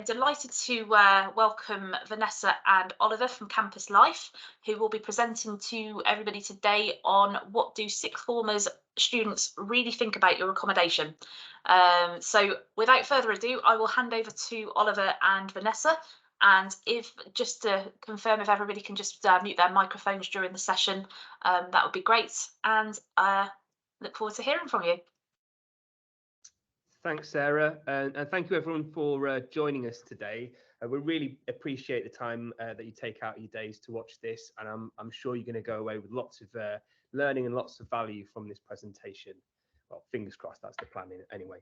delighted to welcome Vanessa and Oliver from Campuslife, who will be presenting to everybody today on what do sixth formers students really think about your accommodation. So without further ado, I will hand over to Oliver and Vanessa. And if just to confirm, if everybody can just mute their microphones during the session, that would be great. And look forward to hearing from you. Thanks, Sarah, and thank you everyone for joining us today. We really appreciate the time that you take out of your days to watch this, and I'm sure you're going to go away with lots of learning and lots of value from this presentation. Well, fingers crossed, that's the plan anyway.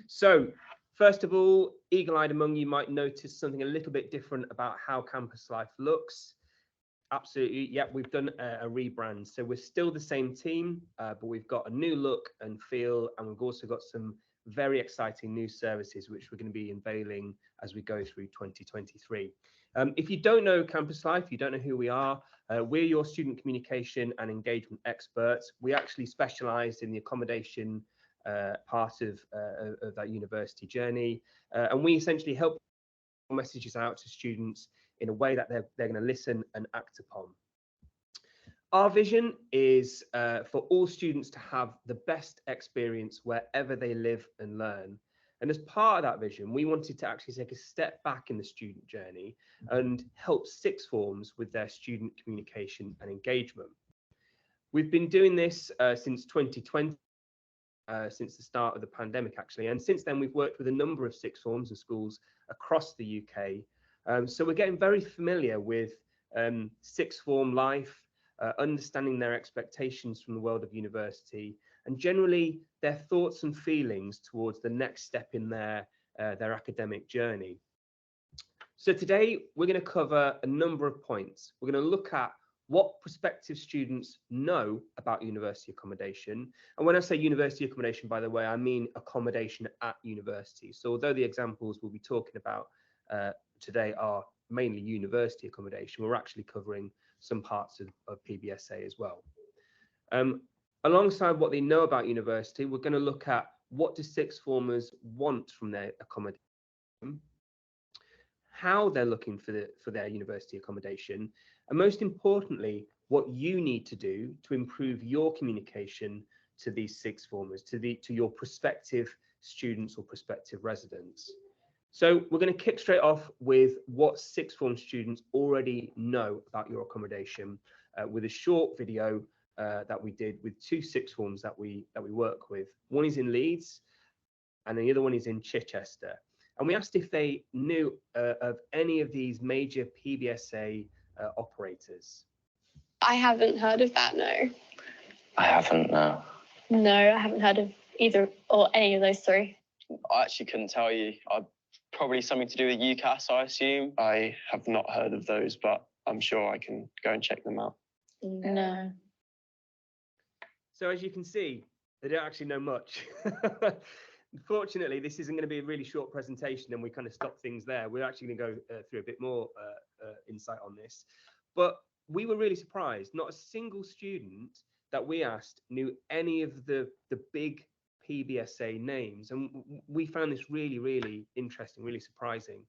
So, first of all, eagle-eyed among you might notice something a little bit different about how Campuslife looks. Absolutely, yeah, we've done a rebrand. So we're still the same team, but we've got a new look and feel, and we've also got some very exciting new services which we're going to be unveiling as we go through 2023. If you don't know Campuslife, you don't know who we are, we're your student communication and engagement experts. We actually specialise in the accommodation part of that university journey, and we essentially help messages out to students in a way that they're going to listen and act upon. Our vision is for all students to have the best experience wherever they live and learn. And as part of that vision, we wanted to actually take a step back in the student journey and help sixth forms with their student communication and engagement. We've been doing this since 2020, since the start of the pandemic, actually. And since then, we've worked with a number of sixth forms and schools across the UK. So we're getting very familiar with sixth form life, understanding their expectations from the world of university, and generally their thoughts and feelings towards the next step in their academic journey. So today we're going to cover a number of points. We're going to look at what prospective students know about university accommodation. And when I say university accommodation, by the way, I mean accommodation at university. So although the examples we'll be talking about today are mainly university accommodation, we're actually covering some parts of PBSA as well. Alongside what they know about university, we're going to look at what do sixth formers want from their accommodation, how they're looking for their university accommodation, and most importantly, what you need to do to improve your communication to these sixth formers, to your prospective students or prospective residents. So we're going to kick straight off with what sixth form students already know about your accommodation with a short video that we did with two sixth forms that we work with. One is in Leeds and the other one is in Chichester. And we asked if they knew of any of these major PBSA operators. I haven't heard of that, no. I haven't, no. No, I haven't heard of either or any of those three. I actually couldn't tell you. Probably something to do with UCAS, I assume. I have not heard of those, but I'm sure I can go and check them out. No. So as you can see, they don't actually know much. Unfortunately, this isn't going to be a really short presentation and we kind of stop things there. We're actually going to go through a bit more insight on this. But we were really surprised. Not a single student that we asked knew any of the big PBSA names, and we found this really, really interesting, really surprising.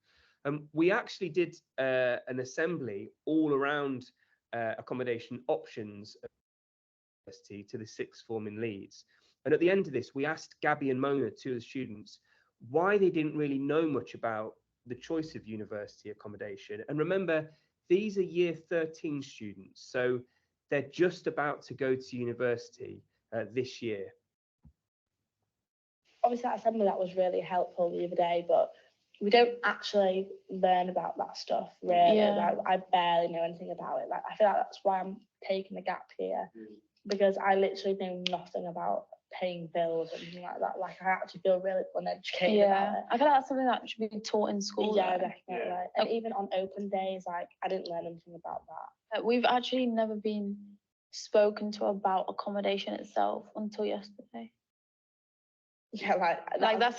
We actually did an assembly all around accommodation options to the sixth form in Leeds, and at the end of this we asked Gabby and Mona, two of the students, why they didn't really know much about the choice of university accommodation. And remember, these are year 13 students, so they're just about to go to university this year. Obviously that assembly, that was really helpful the other day, but we don't actually learn about that stuff really. Yeah. Like, I barely know anything about it. Like, I feel like that's why I'm taking a gap here, because I literally know nothing about paying bills or anything like that. Like, I actually feel really uneducated about it. I feel like that's something that should be taught in school. Yeah, though. definitely. Yeah. And even on open days, like, I didn't learn anything about that. We've actually never been spoken to about accommodation itself until yesterday. Yeah, like that's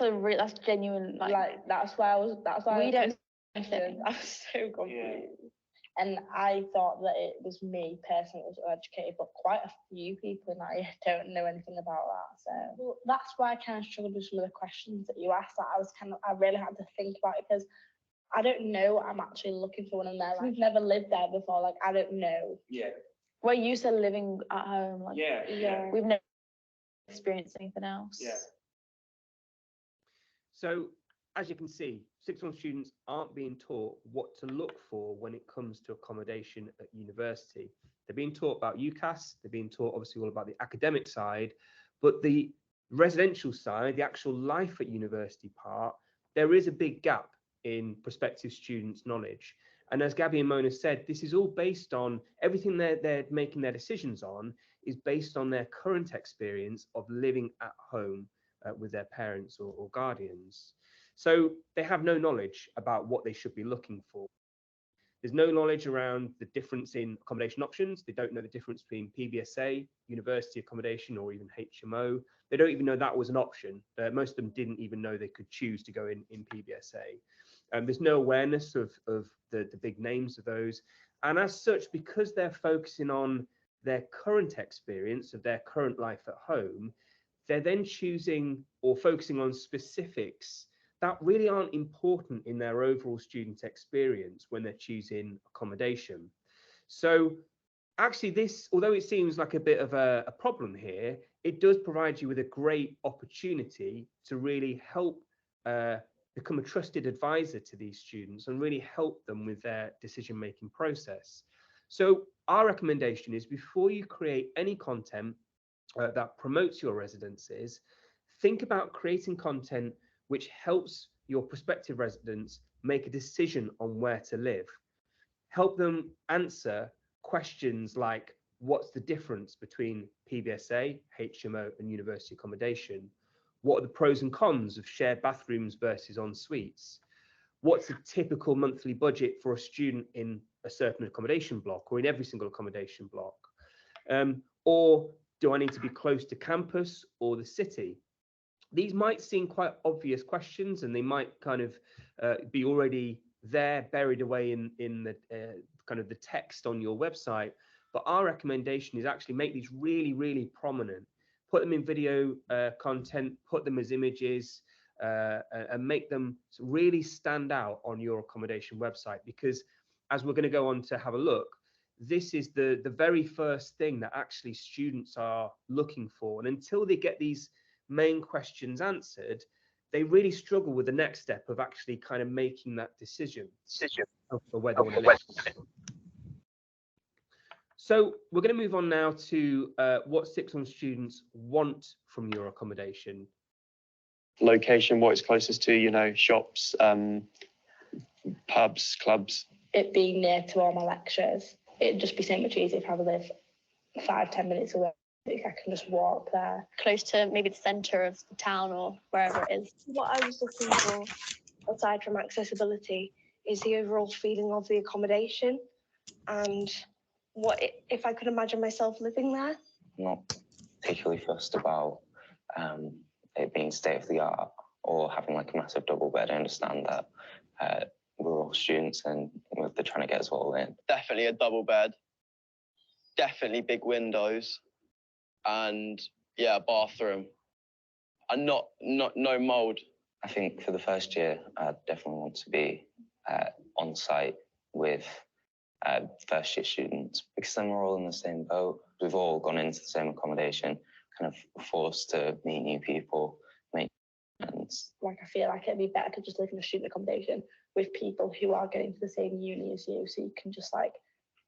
genuine. That's why we don't. I was so confused. Yeah. And I thought that it was me personally that was uneducated, but quite a few people in that year don't know anything about that. So well, that's why I kind of struggled with some of the questions that you asked. That I really had to think about it, because I don't know what I'm actually looking for when I'm there. Like, I've never lived there before. Like, I don't know. Yeah. We're used to living at home. Like, Yeah. we've never experienced anything else. Yeah. So, as you can see, sixth form students aren't being taught what to look for when it comes to accommodation at university. They're being taught about UCAS, they're being taught obviously all about the academic side, but the residential side, the actual life at university part, there is a big gap in prospective students' knowledge. And as Gabby and Mona said, this is all based on everything they're making their decisions on is based on their current experience of living at home with their parents or guardians. So they have no knowledge about what they should be looking for. There's no knowledge around the difference in accommodation options. They don't know the difference between PBSA, university accommodation, or even HMO. They don't even know that was an option. Most of them didn't even know they could choose to go in PBSA. There's no awareness of the big names of those. And as such, because they're focusing on their current experience of their current life at home, they're then choosing or focusing on specifics that really aren't important in their overall student experience when they're choosing accommodation. So actually this, although it seems like a bit of a problem here, it does provide you with a great opportunity to really help become a trusted advisor to these students and really help them with their decision-making process. So our recommendation is before you create any content that promotes your residences, think about creating content which helps your prospective residents make a decision on where to live. Help them answer questions like, what's the difference between PBSA, HMO, and university accommodation? What are the pros and cons of shared bathrooms versus en suites? What's a typical monthly budget for a student in a certain accommodation block or in every single accommodation block? Or do I need to be close to campus or the city? These might seem quite obvious questions, and they might kind of be already there, buried away in the kind of the text on your website. But our recommendation is actually make these really, really prominent. Put them in video content, put them as images, and make them really stand out on your accommodation website. Because as we're going to go on to have a look, this is the very first thing that actually students are looking for. And until they get these main questions answered, they really struggle with the next step of actually kind of making that decision for where they want to live. So we're going to move on now to what sixth form students want from your accommodation. Location, what it's closest to, you know, shops, pubs, clubs. It being near to all my lectures, it'd just be so much easier if I live 5-10 minutes away. I can just walk there. Close to maybe the centre of the town or wherever it is. What I was looking for, aside from accessibility, is the overall feeling of the accommodation and what if I could imagine myself living there. I'm not particularly fussed about it being state of the art or having like a massive double bed. I understand that we're all students and they're trying to get us all in. Definitely a double bed. Definitely big windows. And yeah, a bathroom. And no mold. I think for the first year, I definitely want to be on site with first year students, because then we're all in the same boat. We've all gone into the same accommodation, kind of forced to meet new people, make friends. Like, I feel like it'd be better to just live in a student accommodation with people who are going to the same uni as you, so you can just like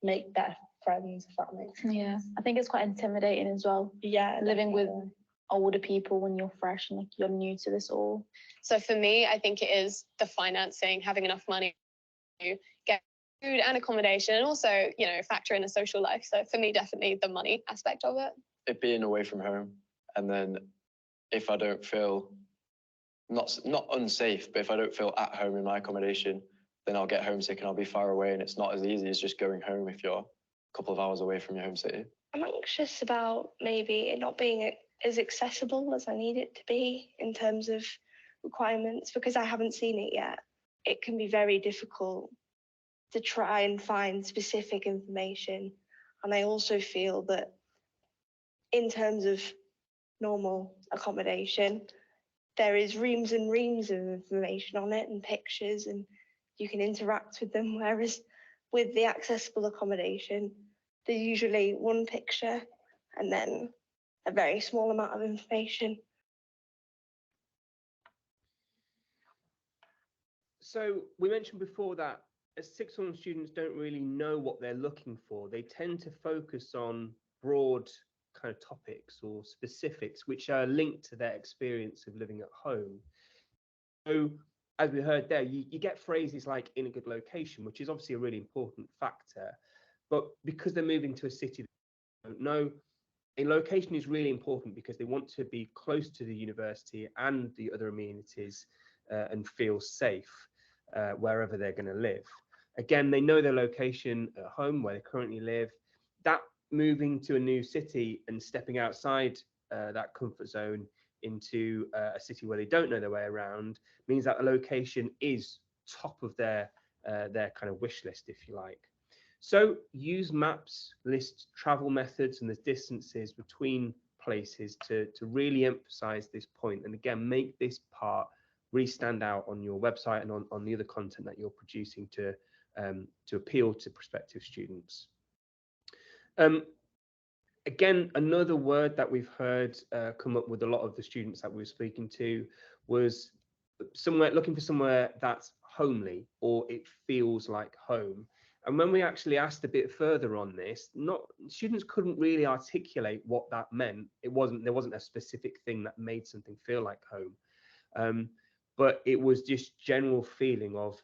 make better friends, if that makes sense. Yeah, I think it's quite intimidating as well. Yeah, living with definitely. older people when you're fresh and like you're new to this all. So for me, I think it is the financing, having enough money to get food and accommodation, and also, you know, factor in a social life. So for me, definitely the money aspect of it. It being away from home, and then if I don't feel not unsafe, but if I don't feel at home in my accommodation, then I'll get homesick and I'll be far away, and it's not as easy as just going home if you're a couple of hours away from your home city. I'm anxious about maybe it not being as accessible as I need it to be in terms of requirements, because I haven't seen it yet. It can be very difficult to try and find specific information. And I also feel that in terms of normal accommodation, there is reams and reams of information on it and pictures, and you can interact with them, whereas with the accessible accommodation, there's usually one picture and then a very small amount of information. So we mentioned before that as sixth form students don't really know what they're looking for. They tend to focus on broad kind of topics or specifics which are linked to their experience of living at home. So as we heard there, you get phrases like in a good location, which is obviously a really important factor. But because they're moving to a city they don't know, a location is really important because they want to be close to the university and the other amenities and feel safe wherever they're going to live. Again, they know their location at home where they currently live. That moving to a new city and stepping outside that comfort zone into a city where they don't know their way around means that the location is top of their kind of wish list, if you like. So use maps, list travel methods and the distances between places to really emphasize this point. And again, make this part really stand out on your website and on the other content that you're producing to appeal to prospective students. Again, another word that we've heard come up with a lot of the students that we were speaking to was looking for somewhere that's homely or it feels like home. And when we actually asked a bit further on this, students couldn't really articulate what that meant. There wasn't a specific thing that made something feel like home, but it was just general feeling of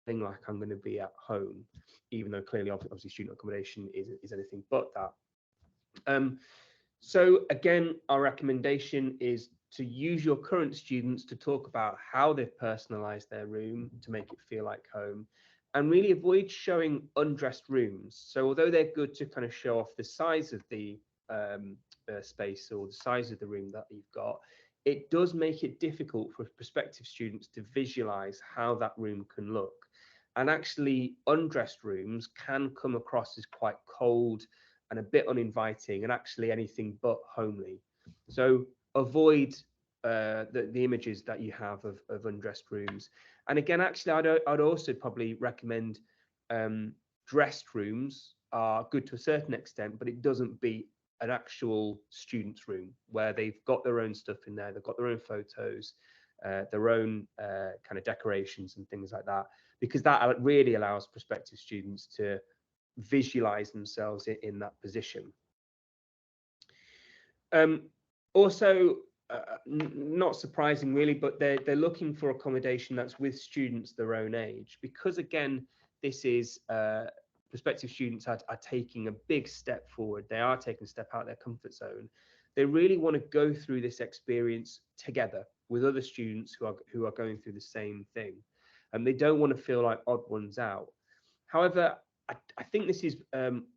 feeling like I'm going to be at home, even though clearly, obviously, student accommodation is anything but that. So again, our recommendation is to use your current students to talk about how they've personalized their room to make it feel like home, and really avoid showing undressed rooms. So although they're good to kind of show off the size of the space or the size of the room that you've got, it does make it difficult for prospective students to visualize how that room can look. And actually, undressed rooms can come across as quite cold and a bit uninviting and actually anything but homely. So avoid the images that you have of undressed rooms. And again, actually, I'd also probably recommend dressed rooms are good to a certain extent, but it doesn't beat an actual student's room where they've got their own stuff in there, they've got their own photos, their own kind of decorations and things like that, because that really allows prospective students to visualize themselves in that position. Also, not surprising really, but they're looking for accommodation that's with students their own age, because again, this is prospective students are taking a big step forward. They are taking a step out of their comfort zone. They really want to go through this experience together with other students who are going through the same thing, and they don't want to feel like odd ones out. However, I think this is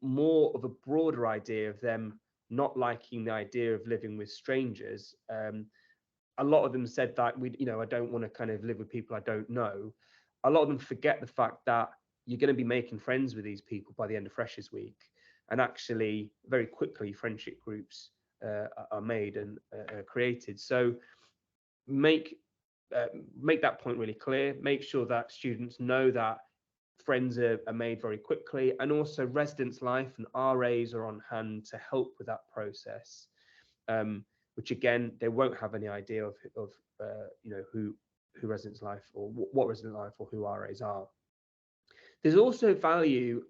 more of a broader idea of them not liking the idea of living with strangers. A lot of them said that I don't want to kind of live with people I don't know. A lot of them forget the fact that you're going to be making friends with these people by the end of Freshers Week, and actually very quickly friendship groups are made and created. So make that point really clear. Make sure that students know that friends are made very quickly, and also Residence Life and RAs are on hand to help with that process, which again, they won't have any idea of who Residence Life or what Residence Life or who RAs are. There's also value,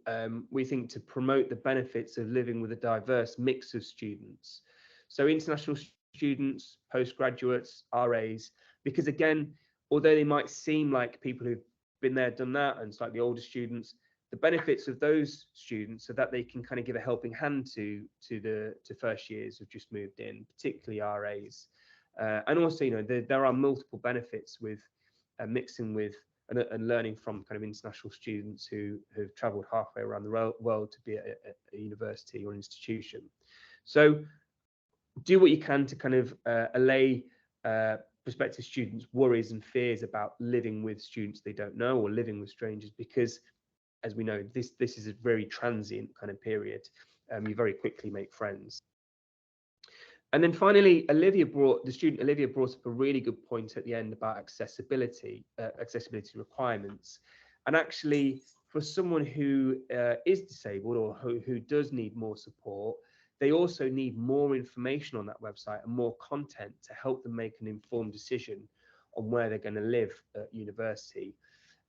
we think, to promote the benefits of living with a diverse mix of students. So international students, postgraduates, RAs, because again, although they might seem like people who've been there, done that, and slightly older students, the benefits of those students so that they can kind of give a helping hand to first years who've just moved in, particularly RAs. And also, there are multiple benefits with mixing with and learning from kind of international students who have traveled halfway around the world to be at a university or institution. So do what you can to kind of allay prospective students' worries and fears about living with students they don't know or living with strangers, because as we know, this is a very transient kind of period. You very quickly make friends. And then finally, the student Olivia brought up a really good point at the end about accessibility requirements. And actually, for someone who is disabled or who does need more support, they also need more information on that website and more content to help them make an informed decision on where they're going to live at university.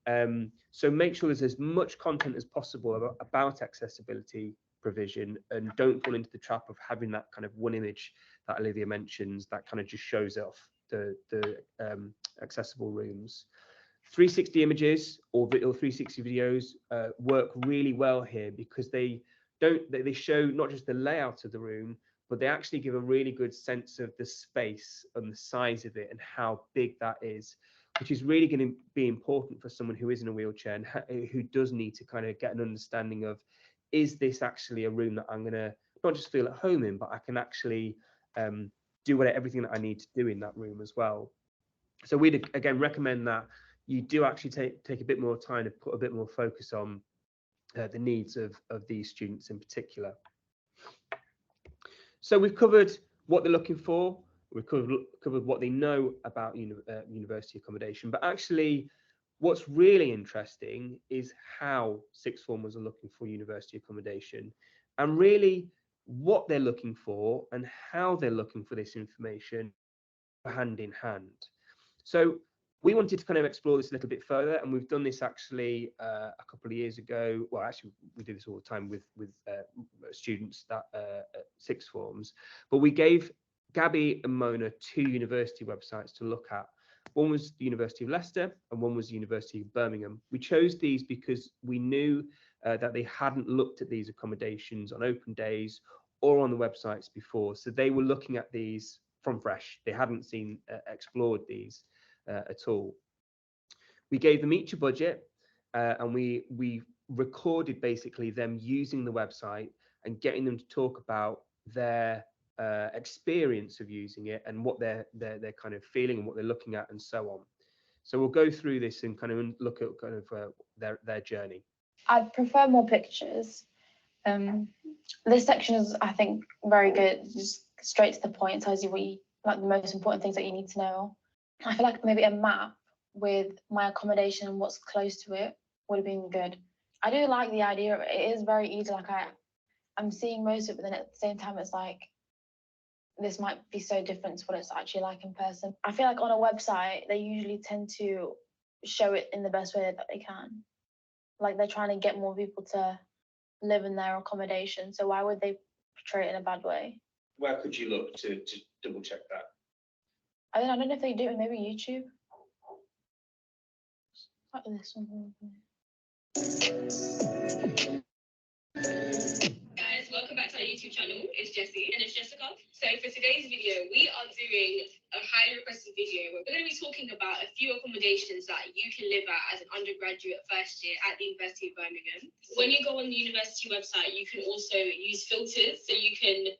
So make sure there's as much content as possible about accessibility provision, and don't fall into the trap of having that kind of one image that Olivia mentions that kind of just shows off the accessible rooms. 360 images or 360 videos work really well here, because they show not just the layout of the room, but they actually give a really good sense of the space and the size of it and how big that is, which is really going to be important for someone who is in a wheelchair and who does need to kind of get an understanding of, is this actually a room that I'm going to not just feel at home in, but I can actually do everything that I need to do in that room as well. So we'd again recommend that you do actually take a bit more time to put a bit more focus on the needs of these students in particular. So we've covered what they're looking for, we've covered what they know about university accommodation, but actually what's really interesting is how sixth formers are looking for university accommodation, and really what they're looking for and how they're looking for this information hand in hand. So we wanted to kind of explore this a little bit further, and we've done this actually a couple of years ago. Well, actually, we do this all the time with students that at sixth forms. But we gave Gabby and Mona 2 university websites to look at. One was the University of Leicester, and one was the University of Birmingham. We chose these because we knew that they hadn't looked at these accommodations on open days or on the websites before, so they were looking at these from fresh. They hadn't explored these at all. We gave them each a budget, and we recorded basically them using the website and getting them to talk about their experience of using it and what they're kind of feeling and what they're looking at and so on. So we'll go through this and kind of look at kind of their journey. I'd prefer more pictures. This section is, I think, very good. Just straight to the point, tells you like the most important things that you need to know. I feel like maybe a map with my accommodation and what's close to it would have been good. I do like the idea of it. It is very easy. Like I'm seeing most of it, but then at the same time, it's like this might be so different to what it's actually like in person. I feel like on a website, they usually tend to show it in the best way that they can. Like they're trying to get more people to live in their accommodation. So why would they portray it in a bad way? Where could you look to double check that? I don't know if they do it, maybe YouTube. Like this one. Guys, welcome back to our YouTube channel. It's Jessie and it's Jessica. So for today's video, we are doing a highly requested video where we're going to be talking about a few accommodations that you can live at as an undergraduate first year at the University of Birmingham. When you go on the university website, you can also use filters, so you can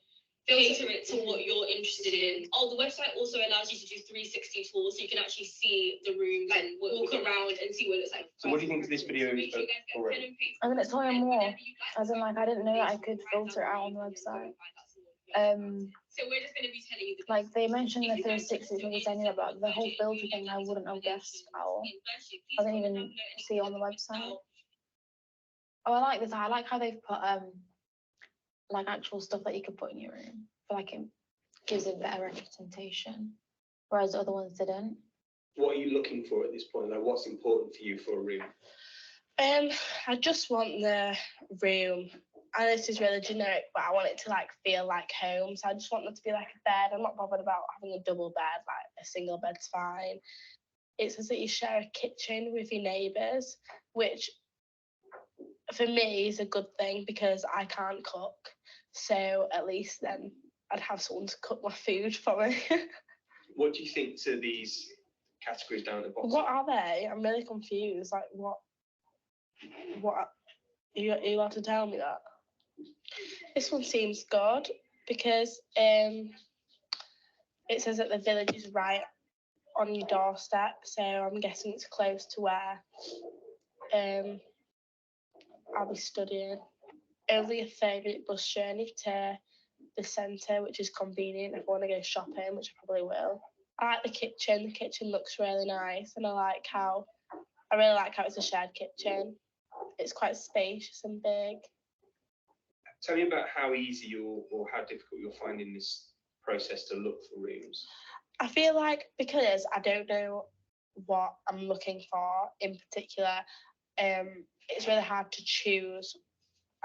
cater it to what you're interested in. Oh, the website also allows you to do 360 tours, so you can actually see the rooms and walk around and see what it looks like. So what do you think of this video? I mean, it's telling more. As in, like, I didn't know that I could filter it out on the website. So we're just going to be telling you. Like they mentioned the 360 tours, I knew about the whole filter thing. I wouldn't have guessed at all. I didn't even see it on the website. Oh, I like this. I like how they've put like actual stuff that you could put in your room. I feel like it gives it better representation, whereas the other ones didn't. What are you looking for at this point? Like, what's important for you for a room? I just want the room, and this is really generic, but I want it to like feel like home. So I just want there to be like a bed. I'm not bothered about having a double bed, like a single bed's fine. It says that you share a kitchen with your neighbours, which for me is a good thing because I can't cook. So at least then I'd have someone to cook my food for me. What do you think to these categories down at the bottom? What are they? I'm really confused. Like what you have to tell me that. This one seems good because it says that the village is right on your doorstep, so I'm guessing it's close to where I'll be studying. Only a 30-minute bus journey to the centre, which is convenient if I want to go shopping, which I probably will. I like the kitchen. The kitchen looks really nice, and I I really like how it's a shared kitchen. It's quite spacious and big. Tell me about how easy or how difficult you're finding this process to look for rooms. I feel like because I don't know what I'm looking for in particular, it's really hard to choose.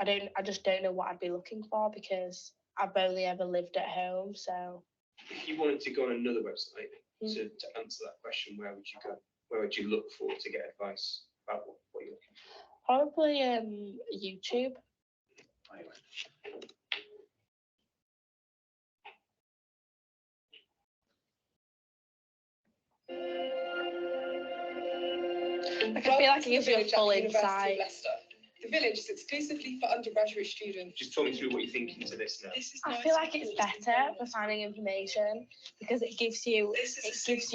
I just don't know what I'd be looking for because I've only ever lived at home. So If you wanted to go on another website to answer that question, where would you go? Where would you look for to get advice about what you're looking for? probably YouTube. Like, I feel like it gives you a full insight. The village is exclusively for undergraduate students. Just talk me through what you're thinking to this now. I feel like it's better for finding information because it gives you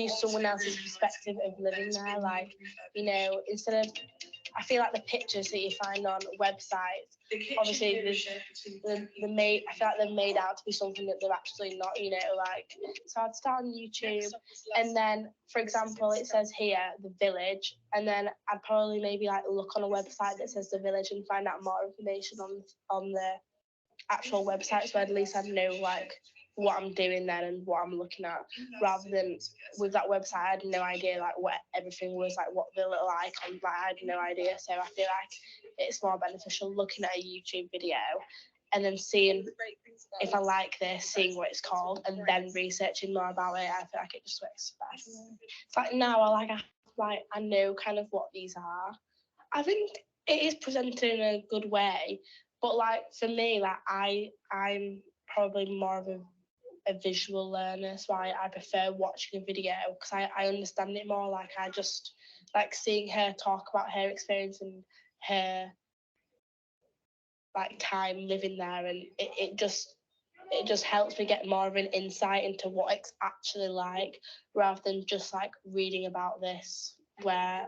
someone else's perspective of living there. Like, you know, instead of, I feel like the pictures that you find on websites, obviously they're made, I feel like they're made out to be something that they're actually not, you know, like, so I'd start on YouTube and then, for example, it says here, the village, and then I'd probably maybe like look on a website that says the village and find out more information on the actual website, so at least I'd know like what I'm doing then and what I'm looking at, rather than with that website I had no idea like what everything was, like what the little icons, like I had no idea. So I feel like it's more beneficial looking at a YouTube video and then seeing if I like this, seeing what it's called, and then researching more about it. I feel like it just works better. It's like now I know kind of what these are. I think it is presented in a good way, but like for me, like I'm probably more of a visual learner, so I prefer watching a video because I understand it more. Like I just like seeing her talk about her experience and her like time living there, and it just helps me get more of an insight into what it's actually like, rather than just like reading about this where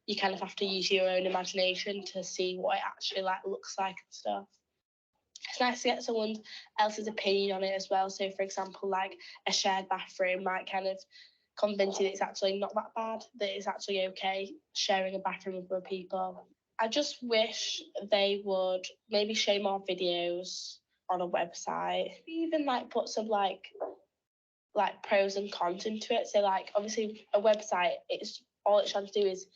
you kind of have to use your own imagination to see what it actually like looks like and stuff. It's nice to get someone else's opinion on it as well. So, for example, like a shared bathroom might kind of convince you that it's actually not that bad, that it's actually okay sharing a bathroom with other people. I just wish they would maybe show more videos on a website, even like put some like pros and cons into it. So, like obviously a website, it's all it's trying to do is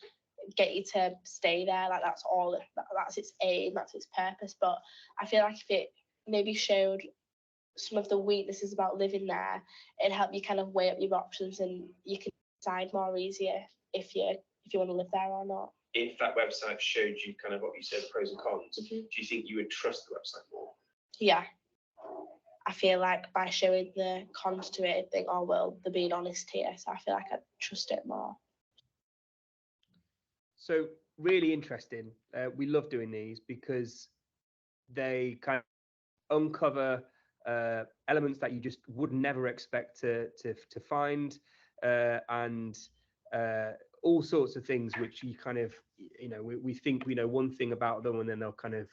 get you to stay there, like that's all, that's its aim, that's its purpose. But I feel like if it maybe showed some of the weaknesses about living there, it'd help you kind of weigh up your options and you can decide more easier if you want to live there or not. If that website showed you kind of what you said, pros and cons, do you think you would trust the website more? Yeah, I feel like by showing the cons to it, I'd think, oh well, they're being honest here, so I feel like I'd trust it more. So really interesting. We love doing these because they kind of uncover elements that you just would never expect to find, and all sorts of things which you kind of, you know, we think we know one thing about them, and then they'll kind of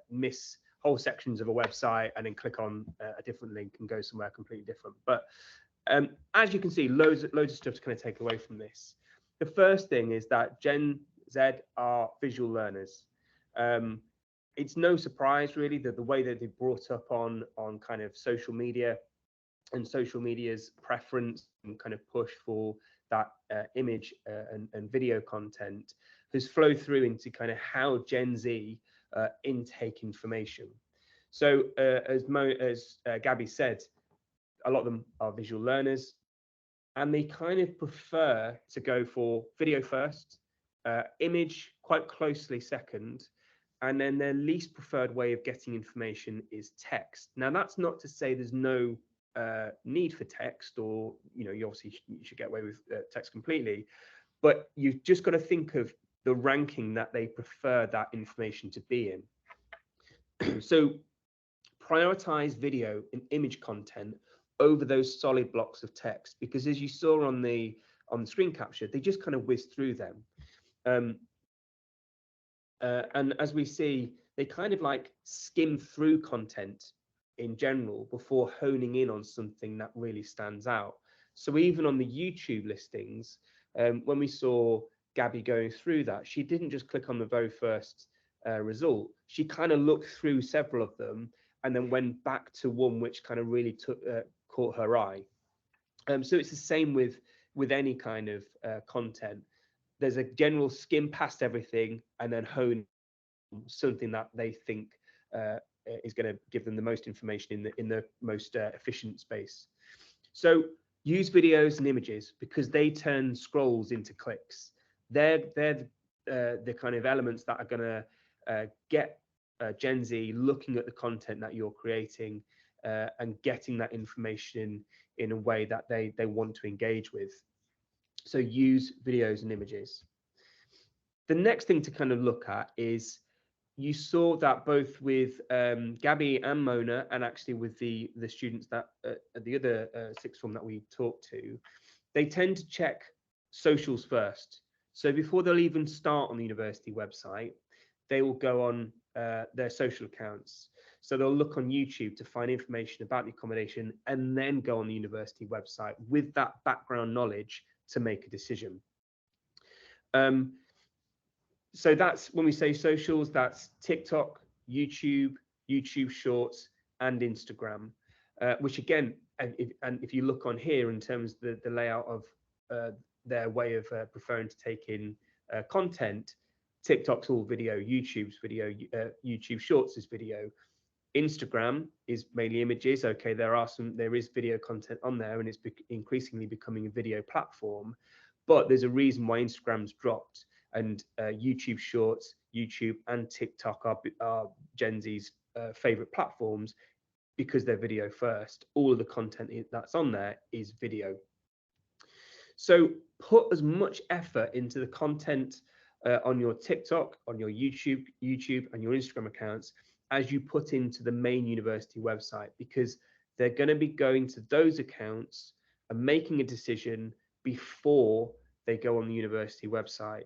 miss whole sections of a website and then click on a different link and go somewhere completely different. But as you can see, loads of stuff to kind of take away from this. The first thing is that Gen Z are visual learners. It's no surprise really that the way that they brought up on kind of social media and social media's preference and kind of push for that image and video content has flowed through into kind of how Gen Z intake information. So as Gabby said, a lot of them are visual learners, and they kind of prefer to go for video first, image quite closely second, and then their least preferred way of getting information is text. Now, that's not to say there's no need for text, or you obviously you should get away with text completely, but you've just got to think of the ranking that they prefer that information to be in. So prioritize video and image content over those solid blocks of text, because as you saw on the screen capture, they just kind of whiz through them. And as we see, they kind of like skim through content in general before honing in on something that really stands out. So even on the YouTube listings, when we saw Gabby going through that, she didn't just click on the very first result. She kind of looked through several of them and then went back to one which kind of really caught her eye. So it's the same with any kind of content. There's a general skim past everything and then hone something that they think is going to give them the most information in the most efficient space. So use videos and images because they turn scrolls into clicks. They're the kind of elements that are going to get Gen Z looking at the content that you're creating and getting that information in a way that they want to engage with. So use videos and images. The next thing to kind of look at is you saw that both with Gabby and Mona, and actually with the students that the other sixth form that we talked to, they tend to check socials first. So before they'll even start on the university website, they will go on their social accounts. So they'll look on YouTube to find information about the accommodation and then go on the university website with that background knowledge to make a decision. So that's when we say socials, that's TikTok, YouTube, YouTube Shorts, and Instagram, which again, and if you look on here in terms of the layout of their way of preferring to take in content, TikTok's all video, YouTube's video, YouTube Shorts is video. Instagram is mainly images. Okay, there is video content on there, and it's increasingly becoming a video platform. But there's a reason why Instagram's dropped, and YouTube Shorts, YouTube, and TikTok are Gen Z's favorite platforms because they're video first. All of the content that's on there is video. So put as much effort into the content on your TikTok, on your YouTube, and your Instagram accounts as you put into the main university website, because they're going to be going to those accounts and making a decision before they go on the university website.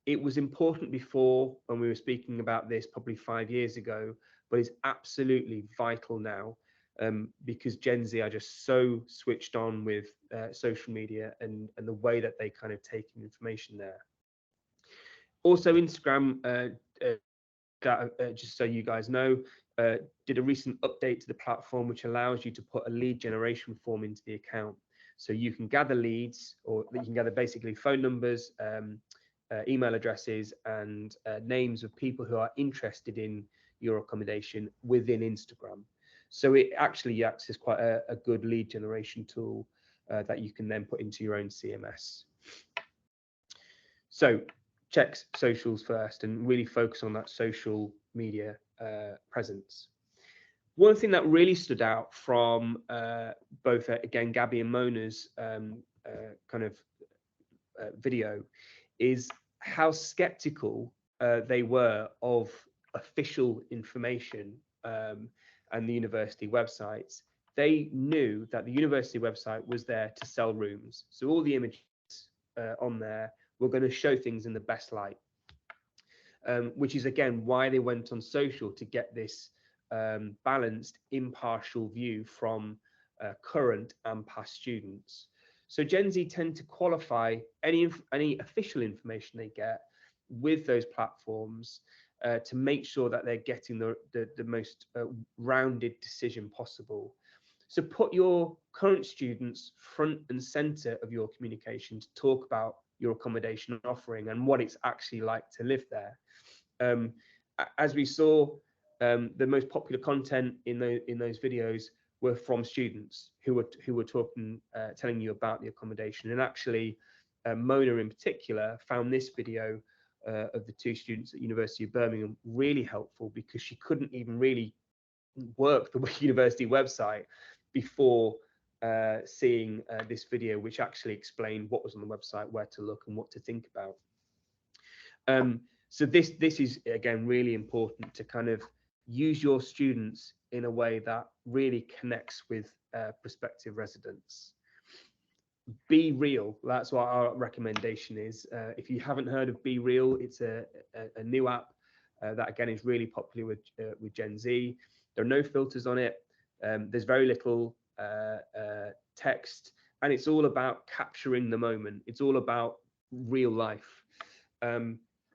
It was important before when we were speaking about this probably 5 years ago, but it's absolutely vital now because Gen Z are just so switched on with social media and the way that they kind of take in information there. Also, Instagram, just so you guys know, did a recent update to the platform, which allows you to put a lead generation form into the account. So you can gather leads, or you can gather basically phone numbers, email addresses, and names of people who are interested in your accommodation within Instagram. So it actually acts as quite a good lead generation tool that you can then put into your own CMS. So check socials first and really focus on that social media presence. One thing that really stood out from both, again, Gabby and Mona's kind of video is how skeptical they were of official information and the university websites. They knew that the university website was there to sell rooms. So all the images on there were going to show things in the best light, which is, again, why they went on social, to get this balanced, impartial view from current and past students. So Gen Z tend to qualify any official information they get with those platforms to make sure that they're getting the most rounded decision possible. So put your current students front and center of your communication to talk about your accommodation offering and what it's actually like to live there. As we saw, the most popular content in those videos were from students who were talking, telling you about the accommodation. And actually, Mona in particular found this video of the two students at University of Birmingham really helpful, because she couldn't even really work the university website before seeing this video, which actually explained what was on the website, where to look, and what to think about. So this is, again, really important to kind of use your students in a way that really connects with prospective residents. Be Real, that's what our recommendation is. If you haven't heard of Be Real, it's a new app that, again, is really popular with Gen Z. There are no filters on it. There's very little text, and it's all about capturing the moment. It's all about real life.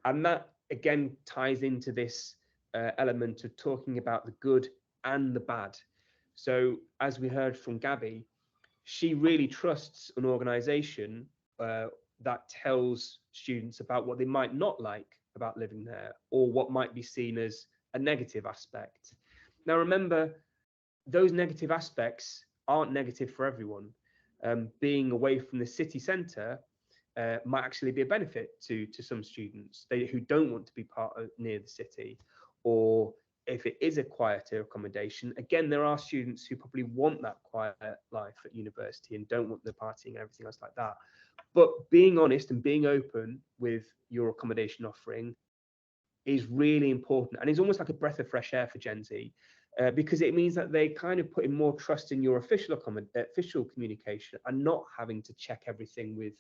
And that again ties into this element of talking about the good and the bad. So as we heard from Gabby, she really trusts an organisation that tells students about what they might not like about living there, or what might be seen as a negative aspect. Now remember, those negative aspects aren't negative for everyone. Being away from the city centre might actually be a benefit to some students who don't want to be near the city, or if it is a quieter accommodation. Again, there are students who probably want that quiet life at university and don't want the partying and everything else like that. But being honest and being open with your accommodation offering is really important, and it's almost like a breath of fresh air for Gen Z, because it means that they kind of put in more trust in your official communication, and not having to check everything with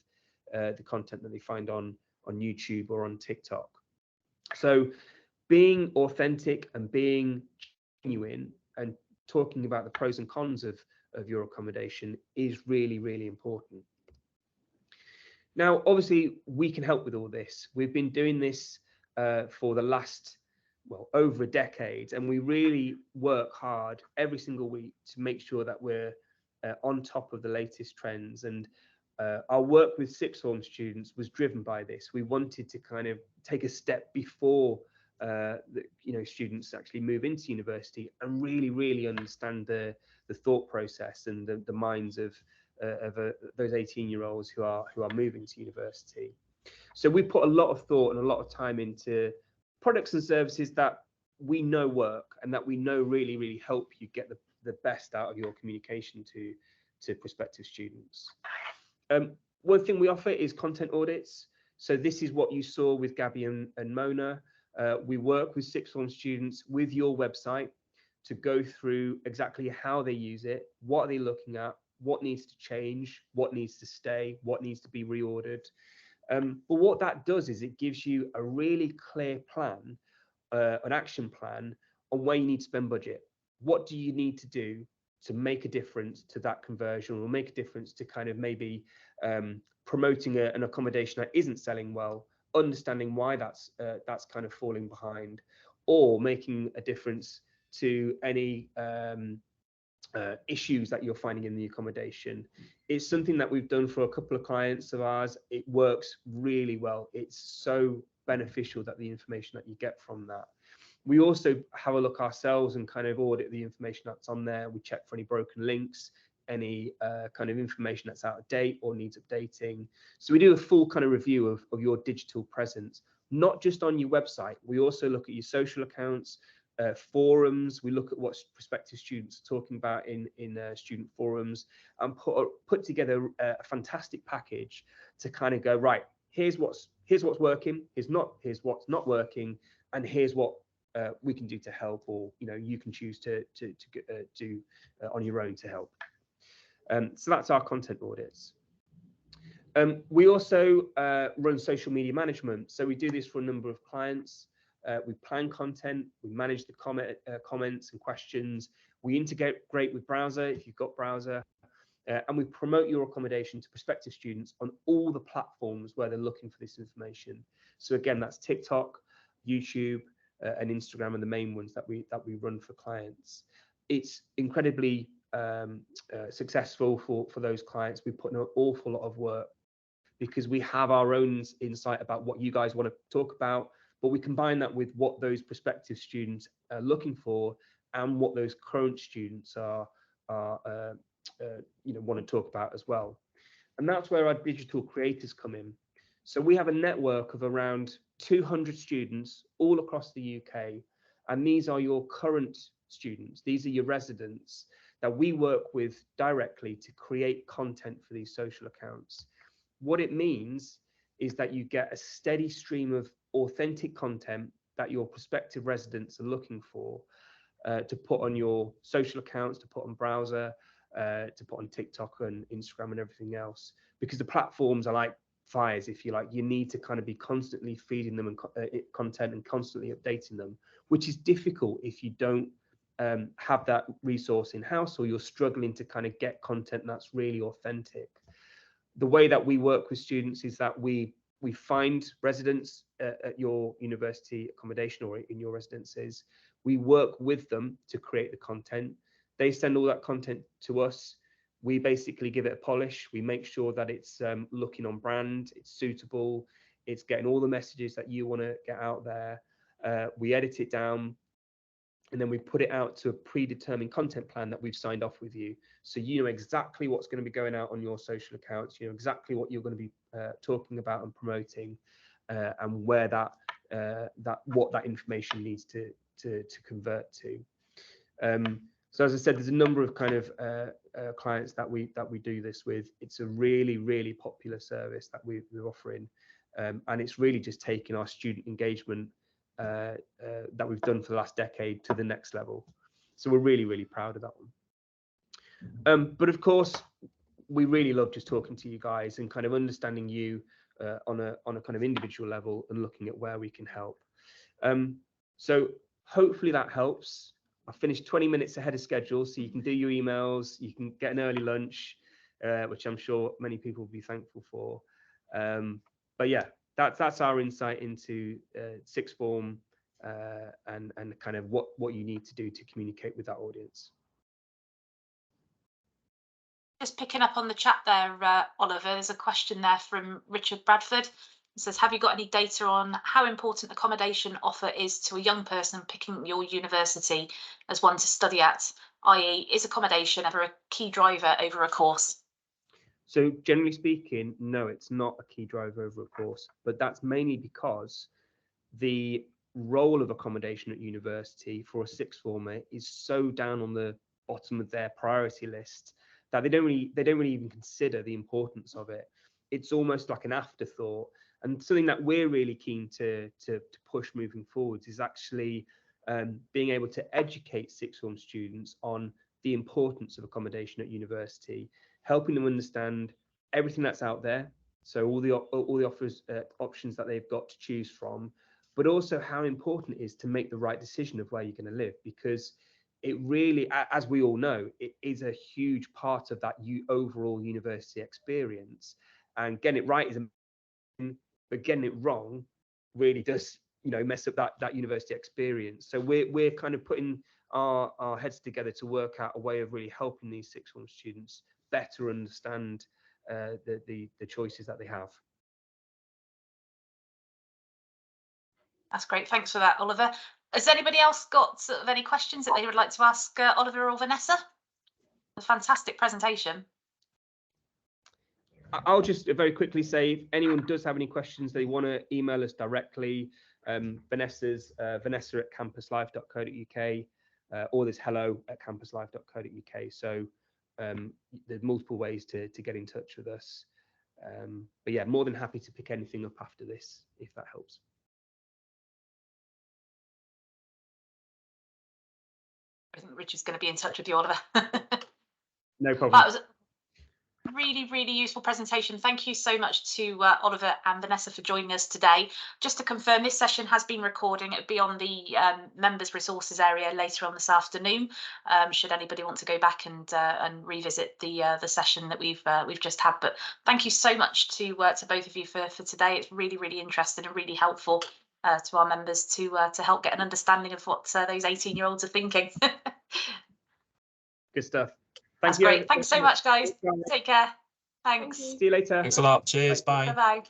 the content that they find on YouTube or on TikTok. So being authentic and being genuine and talking about the pros and cons of your accommodation is really, really important. Now, obviously, we can help with all this. We've been doing this for the last, well, over a decade, and we really work hard every single week to make sure that we're on top of the latest trends. And our work with sixth form students was driven by this. We wanted to kind of take a step before students actually move into university, and really understand the thought process and the minds of those 18-year-olds who are moving to university. So we put a lot of thought and a lot of time into products and services that we know work, and that we know really help you get the best out of your communication to prospective students. One thing we offer is content audits. So this is what you saw with Gabby and Mona. We work with sixth form students with your website to go through exactly how they use it, what are they looking at, what needs to change, what needs to stay, what needs to be reordered. But what that does is it gives you a really clear plan, an action plan on where you need to spend budget. What do you need to do to make a difference to that conversion, or make a difference to kind of maybe promoting an accommodation that isn't selling well, understanding why that's kind of falling behind, or making a difference to any issues that you're finding in the accommodation. It's something that we've done for a couple of clients of ours. It works really well. It's so beneficial, that the information that you get from that. We also have a look ourselves and kind of audit the information that's on there. We check for any broken links, any kind of information that's out of date or needs updating. So we do a full kind of review of your digital presence, not just on your website. We also look at your social accounts, forums. We look at what prospective students are talking about in student forums, and put together a fantastic package to kind of go, right, here's what's working, here's what's not working, and here's what we can do to help, or you can choose to do on your own to help. So that's our content audits. We also run social media management. So we do this for a number of clients. We plan content, we manage the comments and questions, we integrate with browser if you've got browser, and we promote your accommodation to prospective students on all the platforms where they're looking for this information. So again, that's TikTok, YouTube, and Instagram are the main ones that we run for clients. It's incredibly successful for those clients. We put in an awful lot of work, because we have our own insight about what you guys want to talk about, but we combine that with what those prospective students are looking for, and what those current students are want to talk about as well. And that's where our digital creators come in. So we have a network of around 200 students all across the UK, and these are your current students. These are your residents that we work with directly to create content for these social accounts. What it means is that you get a steady stream of authentic content that your prospective residents are looking for, to put on your social accounts, to put on browser, to put on TikTok and Instagram and everything else, because the platforms are like fires, if you like. You need to kind of be constantly feeding them content and constantly updating them, which is difficult if you don't have that resource in house, or you're struggling to kind of get content that's really authentic. The way that we work with students is that we we find residents at your university accommodation or in your residences. We work with them to create the content. They send all that content to us. We basically give it a polish. We make sure that it's looking on brand, it's suitable, it's getting all the messages that you want to get out there. We edit it down, and then we put it out to a predetermined content plan that we've signed off with you. So you know exactly what's going to be going out on your social accounts, you know exactly what you're going to be talking about and promoting, and where what that information needs to convert to. So as I said, there's a number of kind of clients that we do this with. It's a really popular service that we're offering, and it's really just taking our student engagement that we've done for the last decade to the next level. So we're really proud of that one. But of course, we really love just talking to you guys and kind of understanding you on a kind of individual level and looking at where we can help. So hopefully that helps. I finished 20 minutes ahead of schedule, so you can do your emails, you can get an early lunch, which I'm sure many people will be thankful for. But yeah, that's our insight into sixth form and kind of what you need to do to communicate with that audience. Just picking up on the chat there, Oliver, there's a question there from Richard Bradford. It says, have you got any data on how important accommodation offer is to a young person picking your university as one to study at, i.e. is accommodation ever a key driver over a course? So generally speaking, no, it's not a key driver over a course, but that's mainly because the role of accommodation at university for a sixth former is so down on the bottom of their priority list that they don't really even consider the importance of it. It's almost like an afterthought. And something that we're really keen to push moving forwards is actually being able to educate sixth form students on the importance of accommodation at university, helping them understand everything that's out there. So all the offers, options that they've got to choose from, but also how important it is to make the right decision of where you're going to live, because it really, as we all know, it is a huge part of that overall university experience. And getting it right is amazing, but getting it wrong really does, mess up that university experience. So we're kind of putting our heads together to work out a way of really helping these sixth form students better understand the choices that they have. That's great. Thanks for that, Oliver. Has anybody else got sort of any questions that they would like to ask Oliver or Vanessa? A fantastic presentation. I'll just very quickly say, if anyone does have any questions, they want to email us directly. Vanessa's vanessa@campuslife.co.uk, or there's hello@campuslife.co.uk. So there's multiple ways to get in touch with us. But yeah, more than happy to pick anything up after this, if that helps. I think Richard's going to be in touch with you, Oliver. No problem. That was a really useful presentation. Thank you so much to Oliver and Vanessa for joining us today. Just to confirm, this session has been recording. It'll be on the members resources area later on this afternoon. Should anybody want to go back and revisit the session that we've just had. But thank you so much to both of you for today. It's really interesting and really helpful to our members to help get an understanding of what those 18-year-olds are thinking. Good stuff. That's great. Thanks so much, guys. Take care. Thanks. See you later. Thanks a lot. Cheers. Bye. Bye-bye.